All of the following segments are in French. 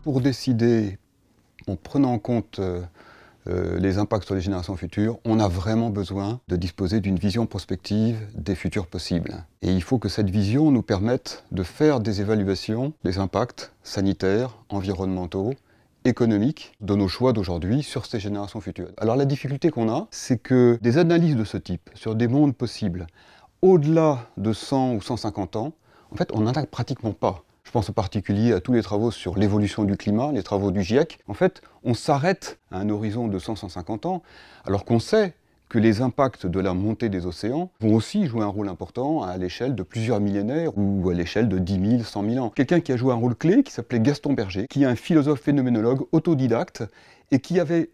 Pour décider, en prenant en compte les impacts sur les générations futures, on a vraiment besoin de disposer d'une vision prospective des futurs possibles. Et il faut que cette vision nous permette de faire des évaluations des impacts sanitaires, environnementaux, économiques de nos choix d'aujourd'hui sur ces générations futures. Alors la difficulté qu'on a, c'est que des analyses de ce type, sur des mondes possibles, au-delà de 100 ou 150 ans, en fait, on n'en a pratiquement pas. Je pense en particulier à tous les travaux sur l'évolution du climat, les travaux du GIEC. En fait, on s'arrête à un horizon de 100-150 ans, alors qu'on sait que les impacts de la montée des océans vont aussi jouer un rôle important à l'échelle de plusieurs millénaires ou à l'échelle de 10 000, 100 000 ans. Quelqu'un qui a joué un rôle clé, qui s'appelait Gaston Berger, qui est un philosophe phénoménologue autodidacte et qui était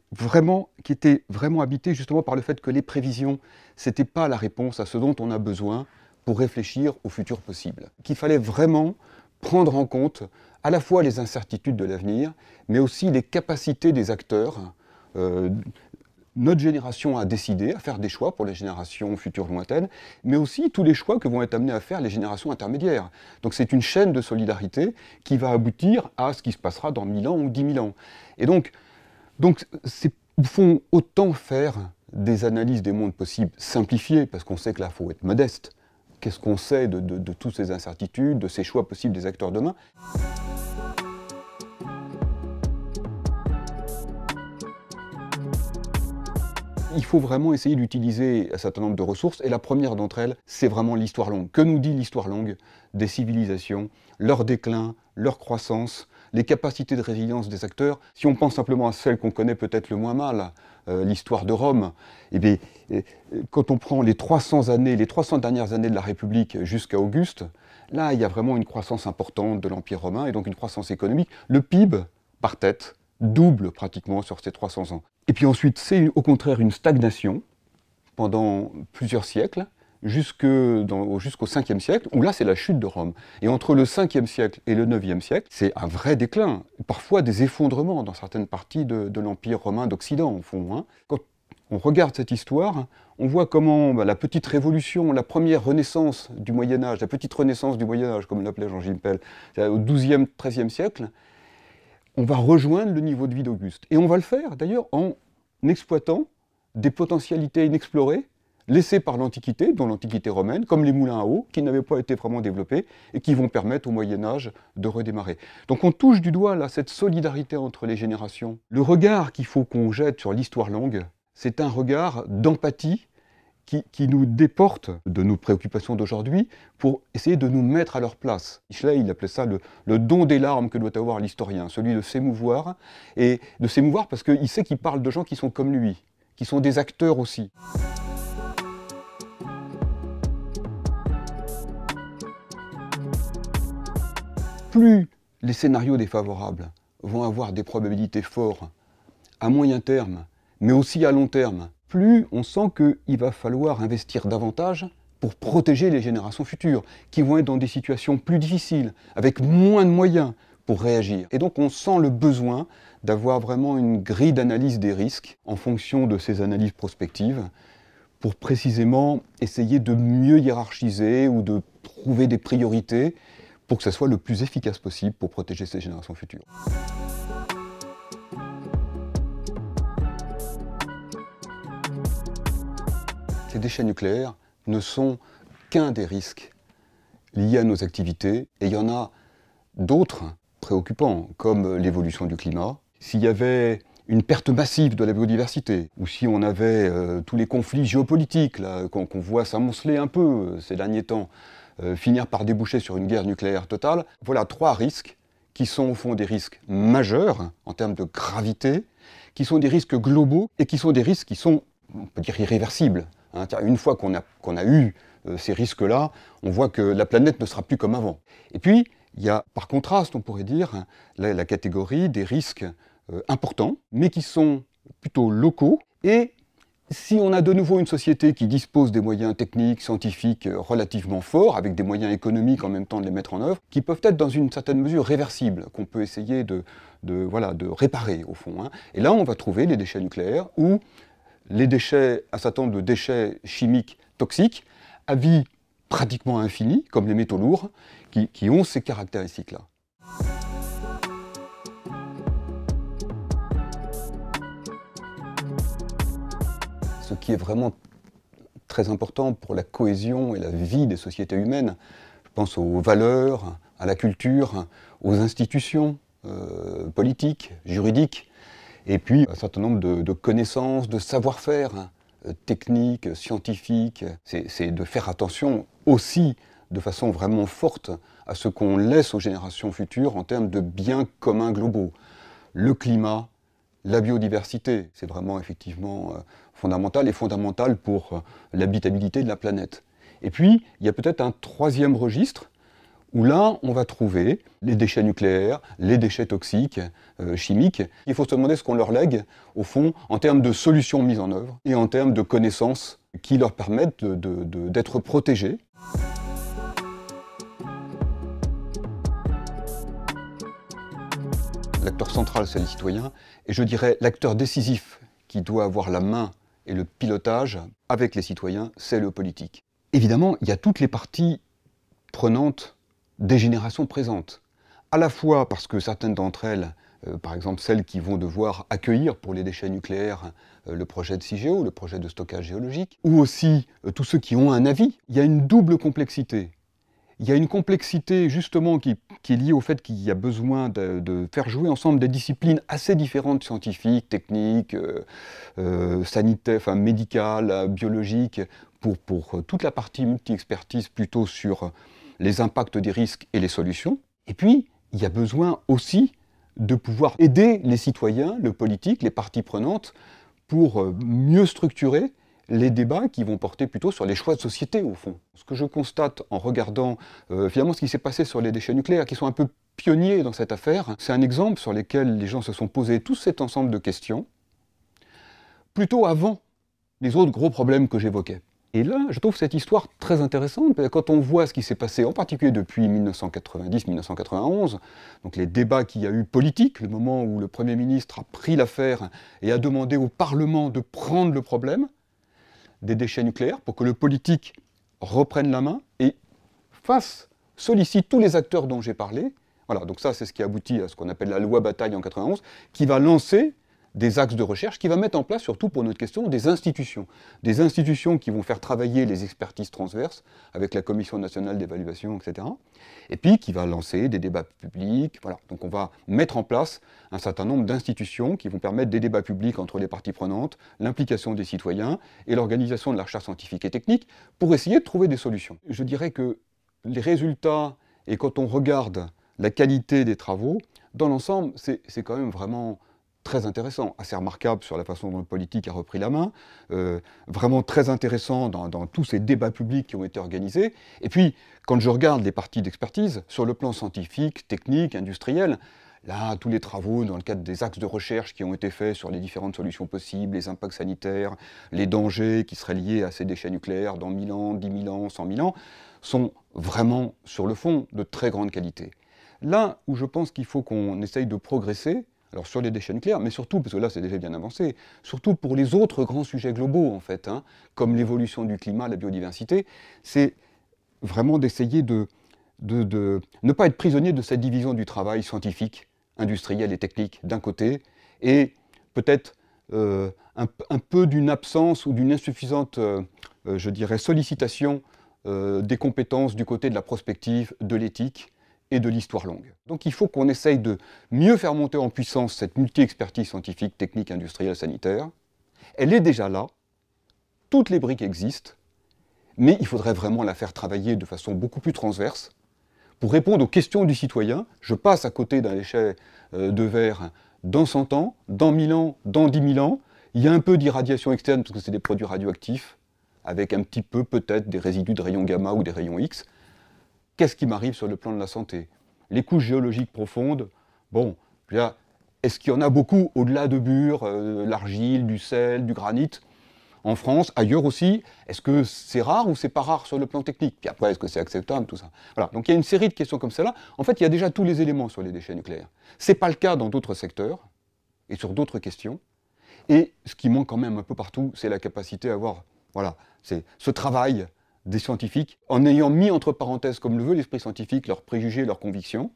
vraiment habité justement par le fait que les prévisions, c'était pas la réponse à ce dont on a besoin pour réfléchir au futur possible. Qu'il fallait vraiment prendre en compte à la fois les incertitudes de l'avenir, mais aussi les capacités des acteurs. Notre génération a décidé à faire des choix pour les générations futures lointaines, mais aussi tous les choix que vont être amenés à faire les générations intermédiaires. Donc c'est une chaîne de solidarité qui va aboutir à ce qui se passera dans 1000 ans ou 10 000 ans. Et donc c'est au fond autant faire des analyses des mondes possibles simplifiées, parce qu'on sait que là, il faut être modeste. Qu'est-ce qu'on sait de toutes ces incertitudes, de ces choix possibles des acteurs demain? Il faut vraiment essayer d'utiliser un certain nombre de ressources, et la première d'entre elles, c'est vraiment l'histoire longue. Que nous dit l'histoire longue des civilisations, leur déclin, leur croissance, les capacités de résilience des acteurs? Si on pense simplement à celle qu'on connaît peut-être le moins mal, l'histoire de Rome, eh bien, quand on prend les 300 dernières années de la République jusqu'à Auguste, là, il y a vraiment une croissance importante de l'Empire romain, et donc une croissance économique. Le PIB, par tête, double pratiquement sur ces 300 ans. Et puis ensuite, c'est au contraire une stagnation pendant plusieurs siècles, jusqu'au 5e siècle, où là c'est la chute de Rome. Et entre le 5e siècle et le 9e siècle, c'est un vrai déclin, parfois des effondrements dans certaines parties de l'Empire romain d'Occident, au fond. Hein. Quand on regarde cette histoire, on voit comment la petite révolution, la première renaissance du Moyen-Âge, la petite renaissance du Moyen-Âge, comme l'appelait Jean Gilpel, au 12e, 13e siècle, on va rejoindre le niveau de vie d'Auguste. Et on va le faire, d'ailleurs, en exploitant des potentialités inexplorées, laissées par l'Antiquité, dont l'Antiquité romaine, comme les moulins à eau, qui n'avaient pas été vraiment développés, et qui vont permettre au Moyen-Âge de redémarrer. Donc on touche du doigt, là, cette solidarité entre les générations. Le regard qu'il faut qu'on jette sur l'histoire longue, c'est un regard d'empathie qui nous déporte de nos préoccupations d'aujourd'hui pour essayer de nous mettre à leur place. Michelet, il appelait ça le don des larmes que doit avoir l'historien, celui de s'émouvoir, et de s'émouvoir parce qu'il sait qu'il parle de gens qui sont comme lui, qui sont des acteurs aussi. Plus les scénarios défavorables vont avoir des probabilités fortes à moyen terme, mais aussi à long terme, plus on sent qu'il va falloir investir davantage pour protéger les générations futures, qui vont être dans des situations plus difficiles, avec moins de moyens pour réagir. Et donc on sent le besoin d'avoir vraiment une grille d'analyse des risques en fonction de ces analyses prospectives, pour précisément essayer de mieux hiérarchiser ou de trouver des priorités pour que ça soit le plus efficace possible pour protéger ces générations futures. Les déchets nucléaires ne sont qu'un des risques liés à nos activités, et il y en a d'autres préoccupants, comme l'évolution du climat. S'il y avait une perte massive de la biodiversité, ou si on avait tous les conflits géopolitiques qu'on voit s'amonceler un peu ces derniers temps, finir par déboucher sur une guerre nucléaire totale, voilà 3 risques qui sont au fond des risques majeurs en termes de gravité, qui sont des risques globaux, et qui sont des risques qui sont, on peut dire, irréversibles. Une fois qu'on a eu ces risques-là, on voit que la planète ne sera plus comme avant. Et puis, il y a, par contraste, on pourrait dire, la catégorie des risques importants, mais qui sont plutôt locaux. Et si on a de nouveau une société qui dispose des moyens techniques, scientifiques relativement forts, avec des moyens économiques en même temps de les mettre en œuvre, qui peuvent être dans une certaine mesure réversibles, qu'on peut essayer de réparer, au fond. Et là, on va trouver les déchets nucléaires, ou les déchets, un certain nombre de déchets chimiques toxiques, à vie pratiquement infinie, comme les métaux lourds, qui ont ces caractéristiques-là. ce qui est vraiment très important pour la cohésion et la vie des sociétés humaines. Je pense aux valeurs, à la culture, aux institutions politiques, juridiques, et puis un certain nombre de connaissances, de savoir-faire techniques, scientifiques. C'est de faire attention aussi de façon vraiment forte à ce qu'on laisse aux générations futures en termes de biens communs globaux. Le climat, la biodiversité, c'est vraiment effectivement fondamental et fondamental pour l'habitabilité de la planète. Et puis, il y a peut-être un troisième registre où là, on va trouver les déchets nucléaires, les déchets toxiques, chimiques. Il faut se demander ce qu'on leur lègue, au fond, en termes de solutions mises en œuvre et en termes de connaissances qui leur permettent d'être protégés. L'acteur central, c'est le citoyen, et je dirais l'acteur décisif qui doit avoir la main et le pilotage avec les citoyens, c'est le politique. Évidemment, il y a toutes les parties prenantes des générations présentes, à la fois parce que certaines d'entre elles, par exemple celles qui vont devoir accueillir pour les déchets nucléaires le projet de CIGEO, le projet de stockage géologique, ou aussi tous ceux qui ont un avis, il y a une double complexité. Il y a une complexité justement qui est liée au fait qu'il y a besoin de faire jouer ensemble des disciplines assez différentes, scientifiques, techniques, sanitaires, enfin médicales, biologiques, pour toute la partie multi-expertise plutôt sur les impacts des risques et les solutions. Et puis, il y a besoin aussi de pouvoir aider les citoyens, le politique, les parties prenantes, pour mieux structurer les débats qui vont porter plutôt sur les choix de société, au fond. Ce que je constate en regardant finalement ce qui s'est passé sur les déchets nucléaires, qui sont un peu pionniers dans cette affaire, c'est un exemple sur lequel les gens se sont posés tout cet ensemble de questions, plutôt avant les autres gros problèmes que j'évoquais. Et là, je trouve cette histoire très intéressante, quand on voit ce qui s'est passé, en particulier depuis 1990-1991, donc les débats qu'il y a eu politiques, le moment où le Premier ministre a pris l'affaire et a demandé au Parlement de prendre le problème des déchets nucléaires pour que le politique reprenne la main et sollicite tous les acteurs dont j'ai parlé. Voilà, donc ça c'est ce qui aboutit à ce qu'on appelle la loi Bataille en 91, qui va lancer des axes de recherche, qui va mettre en place, surtout pour notre question, des institutions qui vont faire travailler les expertises transverses avec la Commission nationale d'évaluation, etc. Et puis qui va lancer des débats publics. Voilà. Donc on va mettre en place un certain nombre d'institutions qui vont permettre des débats publics entre les parties prenantes, l'implication des citoyens et l'organisation de la recherche scientifique et technique pour essayer de trouver des solutions. Je dirais que les résultats, et quand on regarde la qualité des travaux, dans l'ensemble, c'est quand même vraiment très intéressant, assez remarquable sur la façon dont le politique a repris la main, vraiment très intéressant dans tous ces débats publics qui ont été organisés. Et puis, quand je regarde les parties d'expertise, sur le plan scientifique, technique, industriel, là, tous les travaux dans le cadre des axes de recherche qui ont été faits sur les différentes solutions possibles, les impacts sanitaires, les dangers qui seraient liés à ces déchets nucléaires dans 1000 ans, 10 000 ans, 100 000 ans, sont vraiment, sur le fond, de très grande qualité. Là où je pense qu'il faut qu'on essaye de progresser, alors sur les déchets nucléaires, mais surtout, parce que là c'est déjà bien avancé, surtout pour les autres grands sujets globaux en fait, comme l'évolution du climat, la biodiversité, c'est vraiment d'essayer de ne pas être prisonnier de cette division du travail scientifique, industriel et technique d'un côté, et peut-être un peu d'une absence ou d'une insuffisante, je dirais, sollicitation des compétences du côté de la prospective, de l'éthique, et de l'histoire longue. Donc il faut qu'on essaye de mieux faire monter en puissance cette multi-expertise scientifique, technique, industrielle, sanitaire. Elle est déjà là, toutes les briques existent, mais il faudrait vraiment la faire travailler de façon beaucoup plus transverse pour répondre aux questions du citoyen. Je passe à côté d'un déchet de verre dans 100 ans, dans 1000 ans, dans 10 000 ans. Il y a un peu d'irradiation externe parce que c'est des produits radioactifs, avec un petit peu peut-être des résidus de rayons gamma ou des rayons X. Qu'est-ce qui m'arrive sur le plan de la santé? Les couches géologiques profondes, bon, est-ce qu'il y en a beaucoup au-delà de Bure, l'argile, du sel, du granit? En France, ailleurs aussi, est-ce que c'est rare ou c'est pas rare sur le plan technique? Puis après, est-ce que c'est acceptable, tout ça? Voilà, donc il y a une série de questions comme celle-là. En fait, il y a déjà tous les éléments sur les déchets nucléaires. C'est pas le cas dans d'autres secteurs et sur d'autres questions. Et ce qui manque quand même un peu partout, c'est la capacité à avoir, voilà, c'est ce travail des scientifiques, en ayant mis entre parenthèses, comme le veut l'esprit scientifique, leurs préjugés, leurs convictions,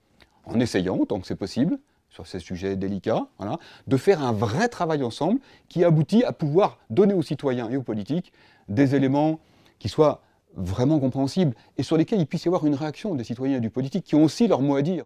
en essayant, tant que c'est possible, sur ces sujets délicats, voilà, de faire un vrai travail ensemble qui aboutit à pouvoir donner aux citoyens et aux politiques des éléments qui soient vraiment compréhensibles et sur lesquels il puisse y avoir une réaction des citoyens et du politique qui ont aussi leur mot à dire.